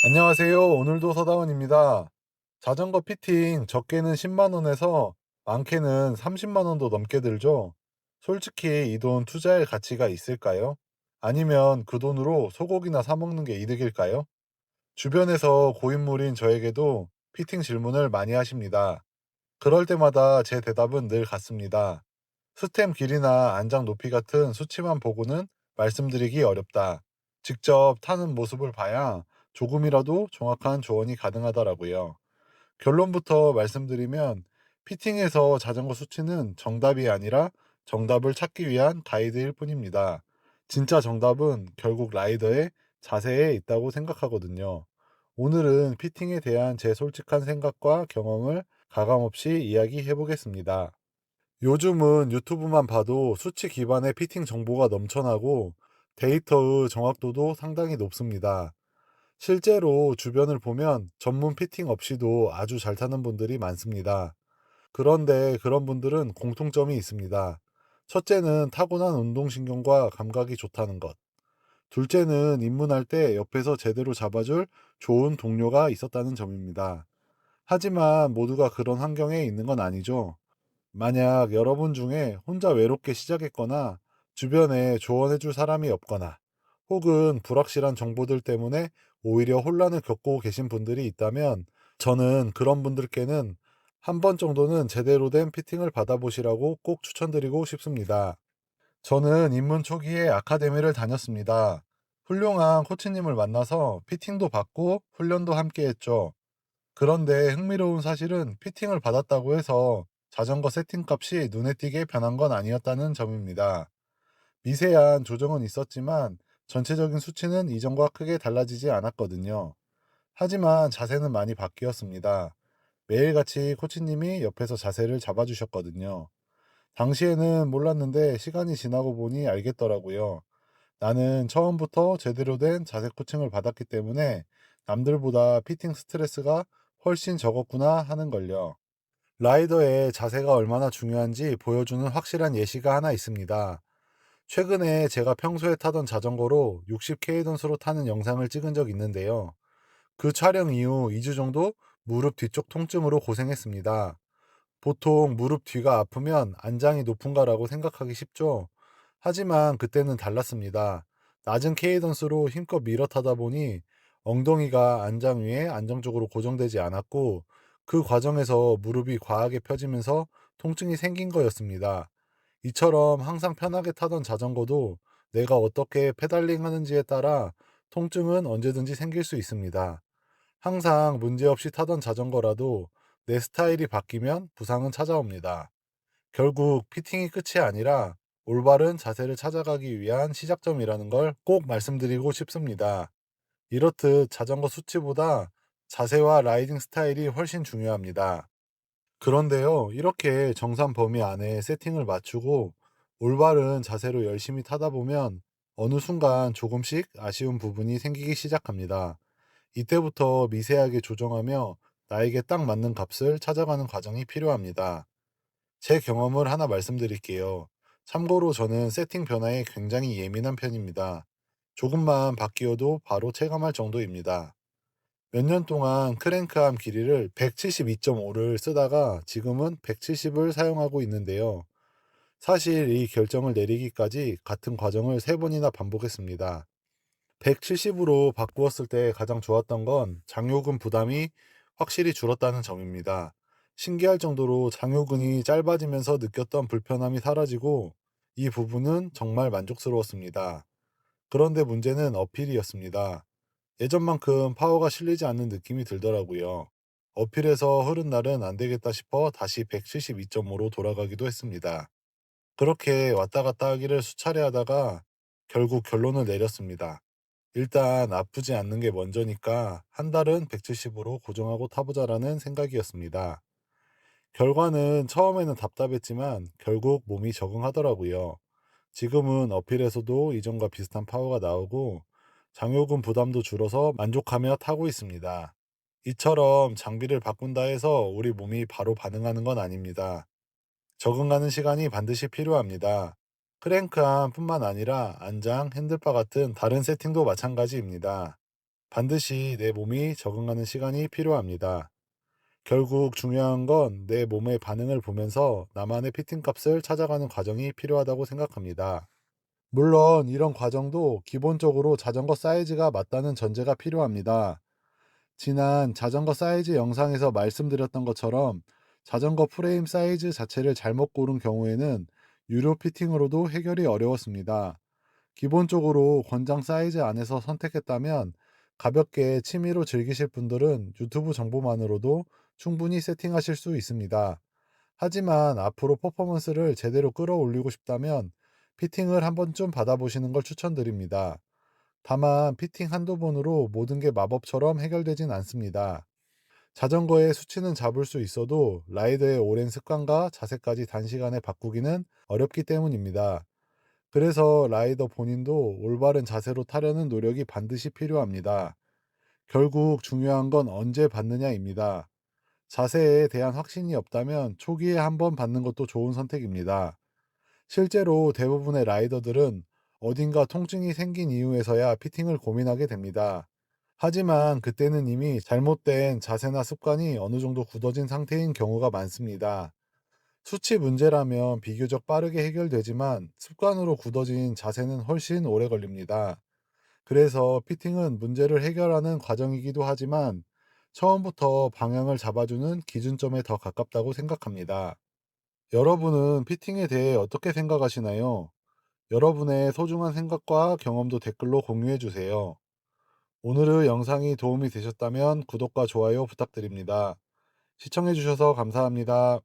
안녕하세요. 오늘도 서다원입니다. 자전거 피팅 적게는 10만 원에서 많게는 30만 원도 넘게 들죠. 솔직히 이 돈 투자할 가치가 있을까요? 아니면 그 돈으로 소고기나 사 먹는 게 이득일까요? 주변에서 고인물인 저에게도 피팅 질문을 많이 하십니다. 그럴 때마다 제 대답은 늘 같습니다. 스템 길이나 안장 높이 같은 수치만 보고는 말씀드리기 어렵다. 직접 타는 모습을 봐야 조금이라도 정확한 조언이 가능하더라고요. 결론부터 말씀드리면 피팅에서 자전거 수치는 정답이 아니라 정답을 찾기 위한 가이드일 뿐입니다. 진짜 정답은 결국 라이더의 자세에 있다고 생각하거든요. 오늘은 피팅에 대한 제 솔직한 생각과 경험을 가감없이 이야기해 보겠습니다. 요즘은 유튜브만 봐도 수치 기반의 피팅 정보가 넘쳐나고 데이터의 정확도도 상당히 높습니다. 실제로 주변을 보면 전문 피팅 없이도 아주 잘 타는 분들이 많습니다. 그런데 그런 분들은 공통점이 있습니다. 첫째는 타고난 운동신경과 감각이 좋다는 것. 둘째는 입문할 때 옆에서 제대로 잡아줄 좋은 동료가 있었다는 점입니다. 하지만 모두가 그런 환경에 있는 건 아니죠. 만약 여러분 중에 혼자 외롭게 시작했거나 주변에 조언해줄 사람이 없거나 혹은 불확실한 정보들 때문에 오히려 혼란을 겪고 계신 분들이 있다면 저는 그런 분들께는 한 번 정도는 제대로 된 피팅을 받아보시라고 꼭 추천드리고 싶습니다. 저는 입문 초기에 아카데미를 다녔습니다. 훌륭한 코치님을 만나서 피팅도 받고 훈련도 함께 했죠. 그런데 흥미로운 사실은 피팅을 받았다고 해서 자전거 세팅 값이 눈에 띄게 변한 건 아니었다는 점입니다. 미세한 조정은 있었지만 전체적인 수치는 이전과 크게 달라지지 않았거든요. 하지만 자세는 많이 바뀌었습니다. 매일같이 코치님이 옆에서 자세를 잡아주셨거든요. 당시에는 몰랐는데 시간이 지나고 보니 알겠더라고요. 나는 처음부터 제대로 된 자세 코칭을 받았기 때문에 남들보다 피팅 스트레스가 훨씬 적었구나 하는 걸요. 라이더의 자세가 얼마나 중요한지 보여주는 확실한 예시가 하나 있습니다. 최근에 제가 평소에 타던 자전거로 60K던수로 타는 영상을 찍은 적 있는데요. 그 촬영 이후 2주 정도 무릎 뒤쪽 통증으로 고생했습니다. 보통 무릎 뒤가 아프면 안장이 높은가라고 생각하기 쉽죠. 하지만 그때는 달랐습니다. 낮은 케이던스로 힘껏 밀어 타다 보니 엉덩이가 안장 위에 안정적으로 고정되지 않았고 그 과정에서 무릎이 과하게 펴지면서 통증이 생긴 거였습니다. 이처럼 항상 편하게 타던 자전거도 내가 어떻게 페달링 하는지에 따라 통증은 언제든지 생길 수 있습니다. 항상 문제없이 타던 자전거라도 내 스타일이 바뀌면 부상은 찾아옵니다. 결국 피팅이 끝이 아니라 올바른 자세를 찾아가기 위한 시작점이라는 걸 꼭 말씀드리고 싶습니다. 이렇듯 자전거 수치보다 자세와 라이딩 스타일이 훨씬 중요합니다. 그런데요, 이렇게 정산 범위 안에 세팅을 맞추고 올바른 자세로 열심히 타다 보면 어느 순간 조금씩 아쉬운 부분이 생기기 시작합니다. 이때부터 미세하게 조정하며 나에게 딱 맞는 값을 찾아가는 과정이 필요합니다. 제 경험을 하나 말씀드릴게요. 참고로 저는 세팅 변화에 굉장히 예민한 편입니다. 조금만 바뀌어도 바로 체감할 정도입니다. 몇 년 동안 크랭크암 길이를 172.5를 쓰다가 지금은 170을 사용하고 있는데요. 사실 이 결정을 내리기까지 같은 과정을 3번이나 반복했습니다. 170으로 바꾸었을 때 가장 좋았던 건 장요근 부담이 확실히 줄었다는 점입니다. 신기할 정도로 장요근이 짧아지면서 느꼈던 불편함이 사라지고 이 부분은 정말 만족스러웠습니다. 그런데 문제는 어필이었습니다. 예전만큼 파워가 실리지 않는 느낌이 들더라고요. 어필에서 흐른 날은 안 되겠다 싶어 다시 172.5로 돌아가기도 했습니다. 그렇게 왔다 갔다 하기를 수차례 하다가 결국 결론을 내렸습니다. 일단 아프지 않는 게 먼저니까 한 달은 170으로 고정하고 타보자라는 생각이었습니다. 결과는 처음에는 답답했지만 결국 몸이 적응하더라고요. 지금은 어필에서도 이전과 비슷한 파워가 나오고 장요근 부담도 줄어서 만족하며 타고 있습니다. 이처럼 장비를 바꾼다 해서 우리 몸이 바로 반응하는 건 아닙니다. 적응하는 시간이 반드시 필요합니다. 크랭크암뿐만 아니라 안장, 핸들바 같은 다른 세팅도 마찬가지입니다. 반드시 내 몸이 적응하는 시간이 필요합니다. 결국 중요한 건 내 몸의 반응을 보면서 나만의 피팅 값을 찾아가는 과정이 필요하다고 생각합니다. 물론 이런 과정도 기본적으로 자전거 사이즈가 맞다는 전제가 필요합니다. 지난 자전거 사이즈 영상에서 말씀드렸던 것처럼 자전거 프레임 사이즈 자체를 잘못 고른 경우에는 유료 피팅으로도 해결이 어려웠습니다. 기본적으로 권장 사이즈 안에서 선택했다면 가볍게 취미로 즐기실 분들은 유튜브 정보만으로도 충분히 세팅하실 수 있습니다. 하지만 앞으로 퍼포먼스를 제대로 끌어올리고 싶다면 피팅을 한 번쯤 받아보시는 걸 추천드립니다. 다만 피팅 한두 번으로 모든 게 마법처럼 해결되진 않습니다. 자전거의 수치는 잡을 수 있어도 라이더의 오랜 습관과 자세까지 단시간에 바꾸기는 어렵기 때문입니다. 그래서 라이더 본인도 올바른 자세로 타려는 노력이 반드시 필요합니다. 결국 중요한 건 언제 받느냐입니다. 자세에 대한 확신이 없다면 초기에 한번 받는 것도 좋은 선택입니다. 실제로 대부분의 라이더들은 어딘가 통증이 생긴 이후에서야 피팅을 고민하게 됩니다. 하지만 그때는 이미 잘못된 자세나 습관이 어느 정도 굳어진 상태인 경우가 많습니다. 수치 문제라면 비교적 빠르게 해결되지만 습관으로 굳어진 자세는 훨씬 오래 걸립니다. 그래서 피팅은 문제를 해결하는 과정이기도 하지만 처음부터 방향을 잡아주는 기준점에 더 가깝다고 생각합니다. 여러분은 피팅에 대해 어떻게 생각하시나요? 여러분의 소중한 생각과 경험도 댓글로 공유해 주세요. 오늘의 영상이 도움이 되셨다면 구독과 좋아요 부탁드립니다. 시청해 주셔서 감사합니다.